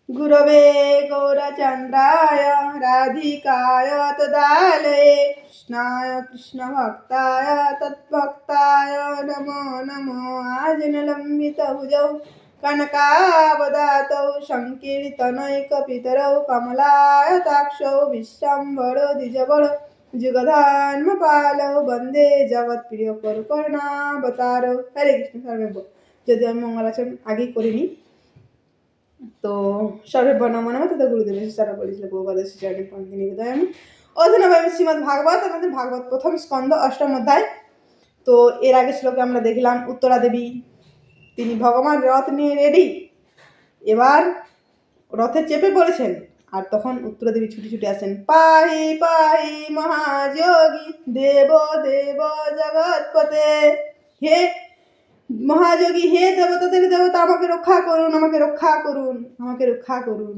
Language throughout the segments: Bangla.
गुरवे गौरचन्द्राय राधिकाय तदालये कृष्णाय कृष्णभक्ताय तद्भक्ताय नमो नमो आजनलम्बितभुजौ कनकावदातौ संकीर्तनैकपितरौ कमलायताक्षौ विश्वम्भरो द्विजबरो যুগধর্মপালৌ বন্দে জগৎপ্রিয় করুণাবতারৌ। হরে কৃষ্ণ। সর্বে যদি আমি মঙ্গলাচরণ আগেই করিনি, তো সর্বে নমো নমঃ তথা গুরুদেবের চারা বলেছিল গোপাদের শ্রীচরণে পন্থী নিবেদন অধুনাভাবে শ্রীমদ্ ভাগবত, আমাদের ভাগবত প্রথম স্কন্ধ অষ্টম অধ্যায়। তো এর আগে শ্লোকে আমরা দেখলাম উত্তরা দেবী, তিনি ভগবান রথ নিয়ে রেডি, এবার রথে চেপে পড়েছেন, আর তখন উত্তরা দেবী ছুটি ছুটে আসেন। পাহি পাহি মহাযোগী দেব দেব জগৎপতে, হে মহাযোগী, হে দেবতাদের দেবতা, আমাকে রক্ষা করুন, আমাকে রক্ষা করুন, আমাকে রক্ষা করুন।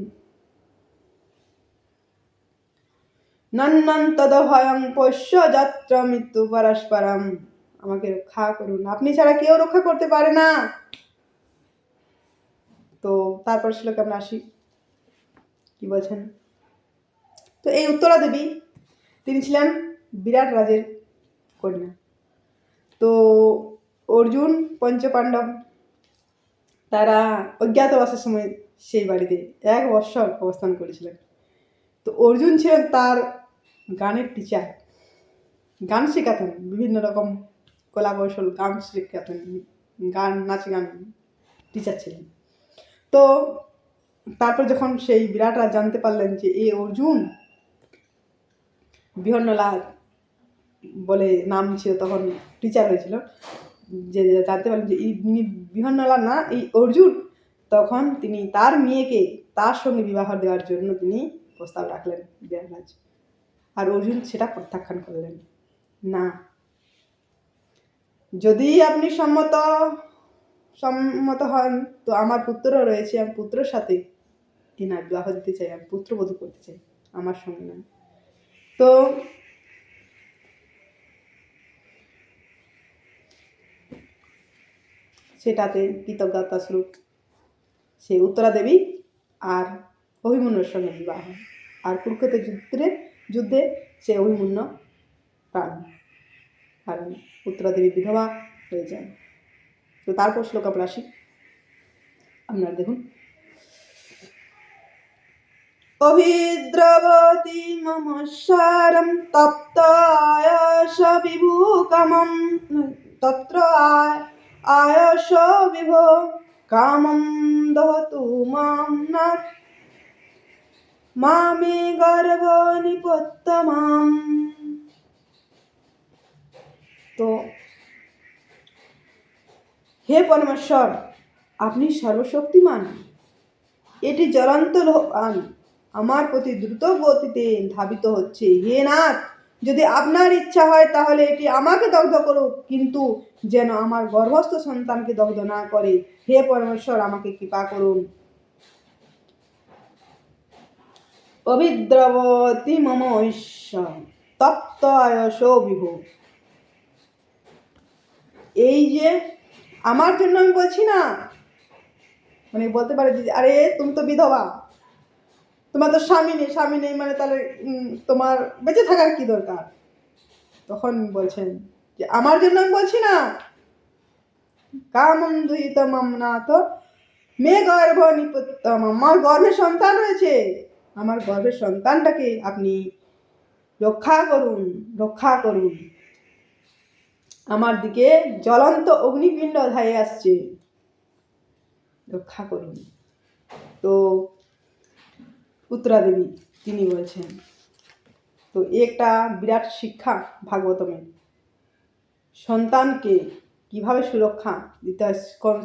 নন্দন তদভয়ং পোষ্য যত্র মৃত্যু পরস্পরম, আমাকে রক্ষা করুন, আপনি ছাড়া কেউ রক্ষা করতে পারে না। তো তারপর শ্লোকে আমরা আসি, কি বলছেন। তো এই উত্তরা দেবী, তিনি ছিলেন বিরাট রাজের কন্যা। তো অর্জুন পঞ্চপাণ্ডব তারা অজ্ঞাতবাসের সময় সেই বাড়িতে 1 বৎসর অবস্থান করেছিলেন। তো অর্জুন ছিলেন তার গানের টিচার, গান শেখাতেন, বিভিন্ন রকম কলা কৌশল গান শেখাতেন, গান নাচ গান টিচার ছিলেন। তো তারপর যখন সেই বিরাট রাজ জানতে পারলেন যে এই অর্জুন, বিহন্নলা বলে নাম ছিল, তখন টিচার হয়েছিল, যে জানতে পারলেন যে ইনি বিহন্নলা না, এই অর্জুন, তখন তিনি তার মেয়েকে তার সঙ্গে বিবাহ দেওয়ার জন্য তিনি প্রস্তাব রাখলেন বিরাটরাজ। আর অর্জুন সেটা প্রত্যাখ্যান করলেন, না, যদি আপনি সম্মত হন তো আমার পুত্র রয়েছে, আমি পুত্রের সাথে এনার বিবাহ দিতে চাই, আমি পুত্রবধূ করতে চাই, আমার সঙ্গে না। তো সেটাতে কৃতজ্ঞতা স্বরূপ সেই উত্তরা দেবী আর অভিমন্যুর সঙ্গে বিবাহ, আর কুরুক্ষেত্রের যুদ্ধে সে অভিমন্যু প্রাণ হারান, উত্তরা দেবী বিধবা হয়ে যান। তো তারপর শ্লোক আমরা আসি, আপনারা দেখুন। অভিদ্রবতী মম সারম তপ্ত আয়স বিভূকমম, তত্র আয়স বিভো কামম দহতু মাম নাথ মামে গর্ভ নিপত্তমাম। তো হে পরমেশ্বর, আপনি সর্বশক্তিমান, এটি জ্বলন্ত লোহান আমার প্রতি দ্রুত গতিতে ধাবিত হচ্ছে। হে নাথ, যদি আপনার ইচ্ছা হয় তাহলে এটি আমাকে দগ্ধ করুক, কিন্তু যেন আমার গর্ভস্থ সন্তানকে দগ্ধ না করে। হে পরমেশ্বর, আমাকে কৃপা করুন। অভিদ্রবতী মম ঈশ্বর তপ্ত আয়স বিভো, এই যে আমার জন্য আমি বলছি না, মানে বলতে পারে যে আরে তুমি তো বিধবা, তোমার তো স্বামী নেই, মানে তাহলে তোমার বেঁচে থাকার কি দরকার। তখন বলছেন যে আমার জন্য আমি বলছি না, কামম দুহিতমম নাথ মে গর্ভ নিপত্তম, আমার গর্ভে সন্তান রয়েছে, আমার গর্ভের সন্তানটাকে আপনি রক্ষা করুন, রক্ষা করুন। আমার দিকে জ্বলন্ত অগ্নিপিণ্ড ধায়ে আসছে, রক্ষা করুন। তো উত্তরা দেবী তিনি বলছেন, তো একটা বিরাট শিক্ষা ভাগবতমে, সন্তানকে কিভাবে সুরক্ষা দিতে হয়,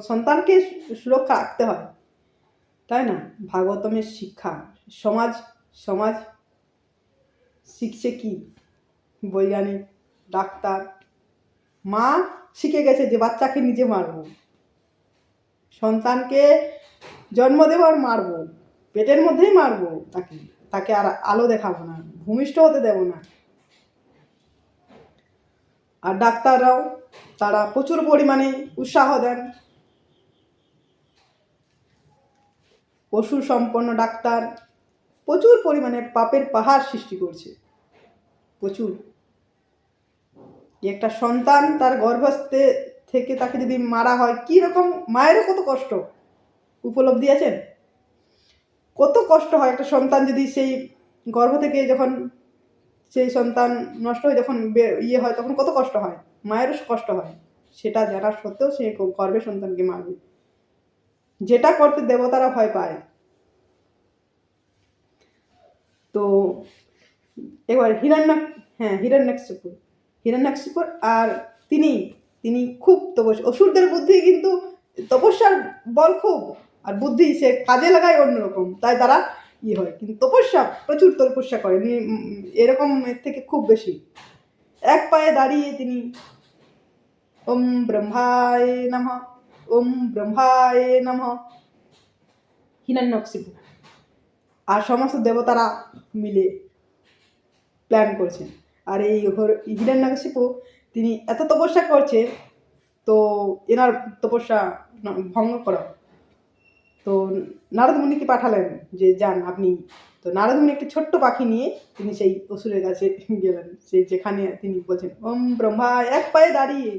সন্তানকে সুরক্ষা রাখতে হয়, তাই না? ভাগবতমের শিক্ষা সমাজ শিখছে কি, বৈজ্ঞানিক, ডাক্তার, মা শিখে গেছে যে বাচ্চাকে নিজে মারবো, সন্তানকে জন্ম দেবো আর মারবো, পেটের মধ্যেই মারবো, তাকে আর আলো দেখাবো না, ভূমিষ্ঠ হতে দেব না। আর ডাক্তাররাও তারা প্রচুর পরিমাণে উৎসাহ দেন, অসুর সম্পন্ন ডাক্তার প্রচুর পরিমাণে পাপের পাহাড় সৃষ্টি করছে, প্রচুর। একটা সন্তান তার গর্ভস্থে থেকে তাকে যদি মারা হয়, কি রকম মায়েরও কত কষ্ট, উপলব্ধি আছেন? কত কষ্ট হয় একটা সন্তান যদি সেই গর্ভ থেকে যখন সেই সন্তান নষ্ট হয়ে যখন ইয়ে হয়, তখন কত কষ্ট হয়, মায়েরও কষ্ট হয়। সেটা জানা সত্ত্বেও সে গর্ভের সন্তানকে মারবে, যেটা করতে দেবতারা ভয় পায়। তো এবার হিরণ্যাকশিপুর আর তিনি খুব তপস্যা, অসুরদের বুদ্ধি কিন্তু তপস্যার বল খুব, আর বুদ্ধি সে কাজে লাগায় অন্যরকম, তাই তারা হয়। কিন্তু তপস্যা প্রচুর তপস্যা করে, এরকম এর থেকে খুব বেশি। এক পায়ে দাঁড়িয়ে তিনি ওম ব্রহ্মায় নমঃ, ওম ব্রহ্মায় নমঃ, হিরণ্যাকশিপু আর সমস্ত দেবতারা মিলে প্ল্যান করছেন। আর এই হিরণ্যাকশিপু তিনি এত তপস্যা করছে, তো এনার তপস্যা ভঙ্গ করা। তো নারদ মুনিকে পাঠালেন যে যান আপনি। তো নারদ মুনি একটি ছোট্ট পাখি নিয়ে তিনি সেই অসুরের কাছে গেলেন, সেই যেখানে তিনি বলছেন ওম ব্রহ্মা, এক পায়ে দাঁড়িয়ে